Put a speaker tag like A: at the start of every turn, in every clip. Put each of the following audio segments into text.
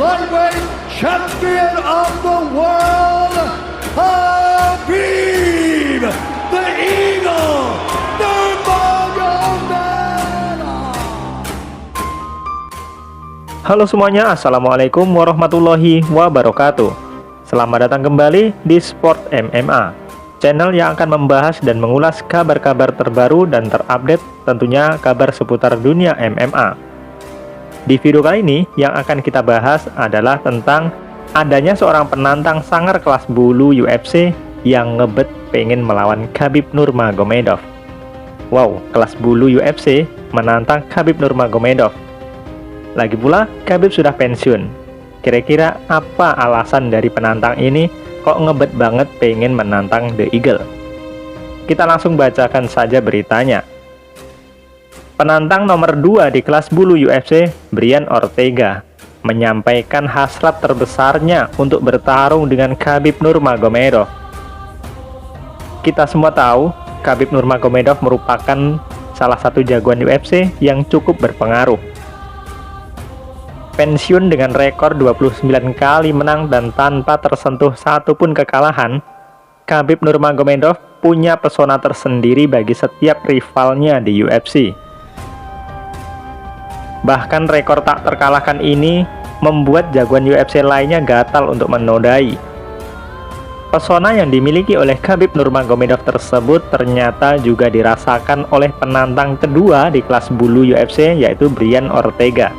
A: lightweight champion of the world, Khabib the Eagle Nurmagomedov.
B: Halo semuanya, assalamualaikum warahmatullahi wabarakatuh. Selamat datang kembali di Sport MMA, channel yang akan membahas dan mengulas kabar-kabar terbaru dan terupdate, tentunya kabar seputar dunia MMA. Di video kali ini yang akan kita bahas adalah tentang adanya seorang penantang sangar kelas bulu UFC yang ngebet pengen melawan Khabib Nurmagomedov. Wow, kelas bulu UFC menantang Khabib Nurmagomedov. Lagi pula Khabib sudah pensiun. Kira-kira apa alasan dari penantang ini kok ngebet banget pengen menantang The Eagle? Kita langsung bacakan saja beritanya. Penantang nomor 2 di kelas bulu UFC, Brian Ortega, menyampaikan hasrat terbesarnya untuk bertarung dengan Khabib Nurmagomedov. Kita semua tahu, Khabib Nurmagomedov merupakan salah satu jagoan UFC yang cukup berpengaruh. Pensiun dengan rekor 29 kali menang dan tanpa tersentuh satupun kekalahan, Khabib Nurmagomedov punya pesona tersendiri bagi setiap rivalnya di UFC. Bahkan rekor tak terkalahkan ini membuat jagoan UFC lainnya gatal untuk menodai. Pesona yang dimiliki oleh Khabib Nurmagomedov tersebut ternyata juga dirasakan oleh penantang kedua di kelas bulu UFC, yaitu Brian Ortega.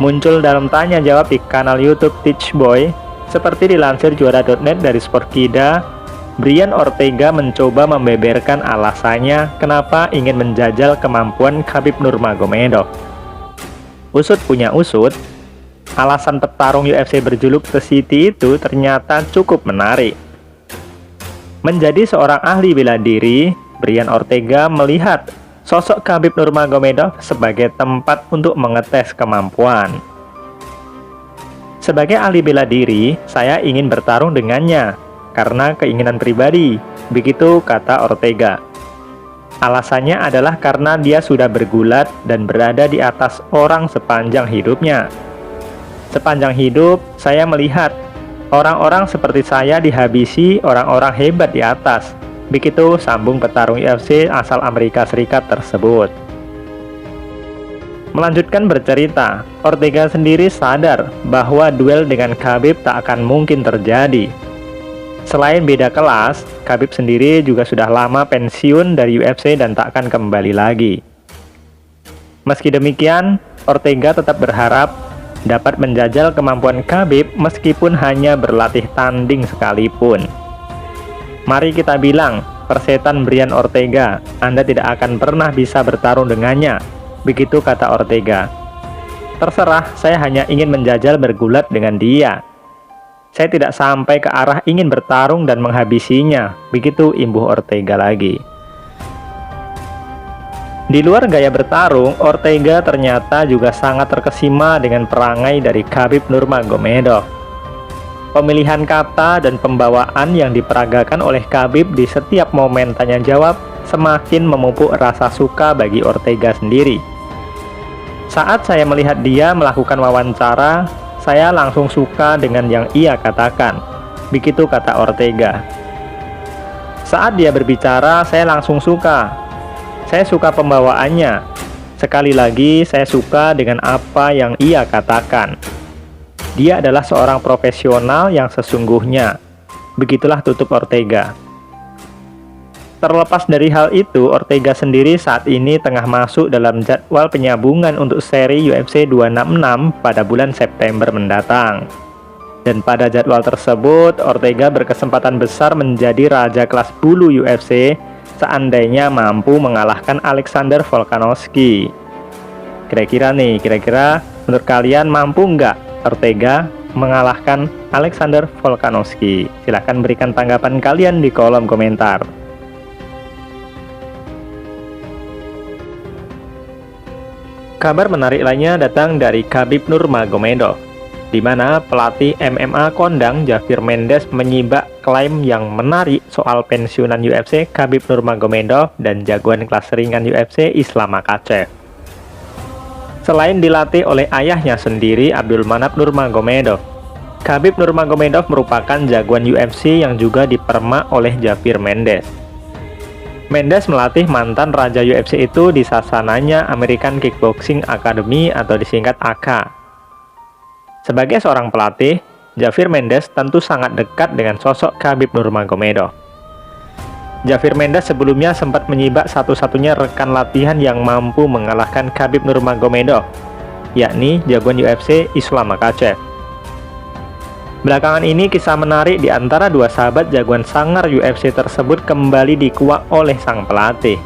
B: Muncul dalam tanya jawab di kanal YouTube Teach Boy, seperti dilansir juara.net dari Sportkida, Brian Ortega mencoba membeberkan alasannya kenapa ingin menjajal kemampuan Khabib Nurmagomedov. Usut punya usut, alasan petarung UFC berjuluk The City itu ternyata cukup menarik. Menjadi seorang ahli bela diri, Brian Ortega melihat sosok Khabib Nurmagomedov sebagai tempat untuk mengetes kemampuan. Sebagai ahli bela diri, saya ingin bertarung dengannya karena keinginan pribadi, begitu kata Ortega. Alasannya adalah karena dia sudah bergulat dan berada di atas orang sepanjang hidupnya. Sepanjang hidup, saya melihat orang-orang seperti saya dihabisi orang-orang hebat di atas. Begitu sambung petarung UFC asal Amerika Serikat tersebut. Melanjutkan bercerita, Ortega sendiri sadar bahwa duel dengan Khabib tak akan mungkin terjadi. Selain beda kelas, Khabib sendiri juga sudah lama pensiun dari UFC dan tak akan kembali lagi. Meski demikian, Ortega tetap berharap dapat menjajal kemampuan Khabib meskipun hanya berlatih tanding sekalipun. Mari kita bilang, persetan Brian Ortega, Anda tidak akan pernah bisa bertarung dengannya, begitu kata Ortega. Terserah, saya hanya ingin menjajal bergulat dengan dia. Saya tidak sampai ke arah ingin bertarung dan menghabisinya, begitu imbuh Ortega lagi. Di luar gaya bertarung, Ortega ternyata juga sangat terkesima dengan perangai dari Khabib Nurmagomedov. Pemilihan kata dan pembawaan yang diperagakan oleh Khabib di setiap momen tanya jawab semakin memupuk rasa suka bagi Ortega sendiri. Saat saya melihat dia melakukan wawancara, saya langsung suka dengan yang ia katakan, begitu kata Ortega. Saat dia berbicara, saya langsung suka. Saya suka pembawaannya. Sekali lagi, saya suka dengan apa yang ia katakan. Dia adalah seorang profesional yang sesungguhnya. Begitulah tutup Ortega. Terlepas dari hal itu, Ortega sendiri saat ini tengah masuk dalam jadwal penyambungan untuk seri UFC 266 pada bulan September mendatang. Dan pada jadwal tersebut, Ortega berkesempatan besar menjadi raja kelas bulu UFC seandainya mampu mengalahkan Alexander Volkanovski. Kira-kira menurut kalian mampu nggak Ortega mengalahkan Alexander Volkanovski? Silahkan berikan tanggapan kalian di kolom komentar. Kabar menarik lainnya datang dari Khabib Nurmagomedov, di mana pelatih MMA kondang Javier Mendez menyibak klaim yang menarik soal pensiunan UFC Khabib Nurmagomedov dan jagoan kelas ringan UFC Islam Makhachev. Selain dilatih oleh ayahnya sendiri, Abdulmanap Nurmagomedov, Khabib Nurmagomedov merupakan jagoan UFC yang juga dipermak oleh Javier Mendez. Mendez melatih mantan raja UFC itu di sasananya American Kickboxing Academy atau disingkat AK. Sebagai seorang pelatih, Javier Mendez tentu sangat dekat dengan sosok Khabib Nurmagomedov. Javier Mendez sebelumnya sempat menyibak satu-satunya rekan latihan yang mampu mengalahkan Khabib Nurmagomedov, yakni jagoan UFC Islam Makhachev. Belakangan ini kisah menarik di antara dua sahabat jagoan sangar UFC tersebut kembali dikuak oleh sang pelatih.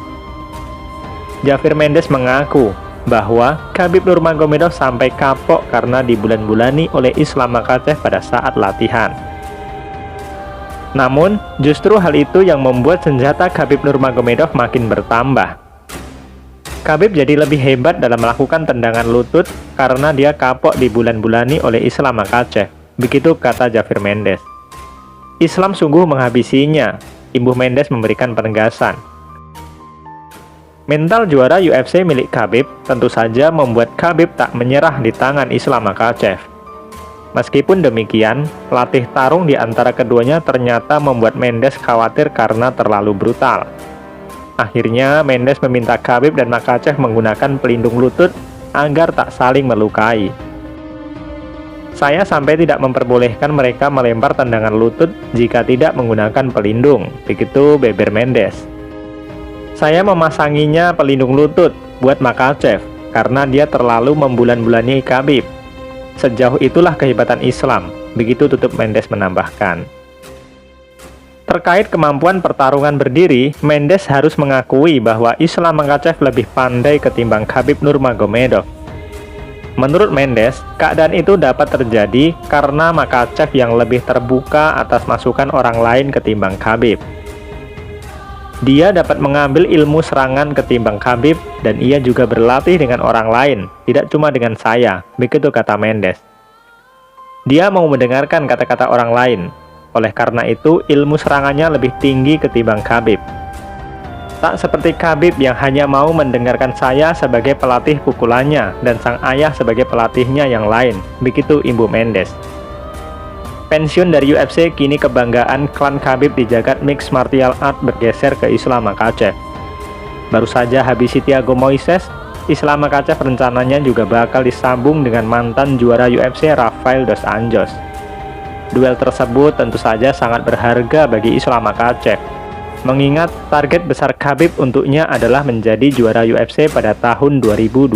B: Javier Mendez mengaku bahwa Khabib Nurmagomedov sampai kapok karena dibulan-bulani oleh Islam Makhachev pada saat latihan. Namun, justru hal itu yang membuat senjata Khabib Nurmagomedov makin bertambah. Khabib jadi lebih hebat dalam melakukan tendangan lutut karena dia kapok dibulan-bulani oleh Islam Makhachev. Begitu kata Javier Mendez. Islam sungguh menghabisinya, imbuh Mendez memberikan penegasan. Mental juara UFC milik Khabib tentu saja membuat Khabib tak menyerah di tangan Islam Makhachev. Meskipun demikian, latih tarung di antara keduanya ternyata membuat Mendez khawatir karena terlalu brutal. Akhirnya, Mendez meminta Khabib dan Makhachev menggunakan pelindung lutut agar tak saling melukai. Saya sampai tidak memperbolehkan mereka melempar tendangan lutut jika tidak menggunakan pelindung, begitu beber Mendez. Saya memasanginya pelindung lutut buat Makhachev karena dia terlalu membulan-bulani Khabib. Sejauh itulah kehebatan Islam, begitu tutup Mendez menambahkan. Terkait kemampuan pertarungan berdiri, Mendez harus mengakui bahwa Islam Makhachev lebih pandai ketimbang Khabib Nurmagomedov. Menurut Mendez, keadaan itu dapat terjadi karena Makhachev yang lebih terbuka atas masukan orang lain ketimbang Khabib. Dia dapat mengambil ilmu serangan ketimbang Khabib dan ia juga berlatih dengan orang lain, tidak cuma dengan saya, begitu kata Mendez. Dia mau mendengarkan kata-kata orang lain, oleh karena itu ilmu serangannya lebih tinggi ketimbang Khabib. Tak seperti Khabib yang hanya mau mendengarkan saya sebagai pelatih pukulannya dan sang ayah sebagai pelatihnya yang lain, begitu imbuh Mendez. Pensiun dari UFC, kini kebanggaan klan Khabib di jagat mixed martial art bergeser ke Islam Makhachev. Baru saja habisi Thiago Moises, Islam Makhachev rencananya juga bakal disambung dengan mantan juara UFC Rafael dos Anjos. Duel tersebut tentu saja sangat berharga bagi Islam Makhachev, mengingat target besar Khabib untuknya adalah menjadi juara UFC pada tahun 2022.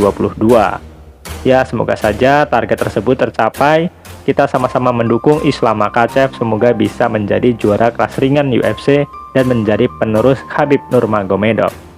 B: Ya, semoga saja target tersebut tercapai. Kita sama-sama mendukung Islam Makhachev semoga bisa menjadi juara kelas ringan UFC dan menjadi penerus Khabib Nurmagomedov.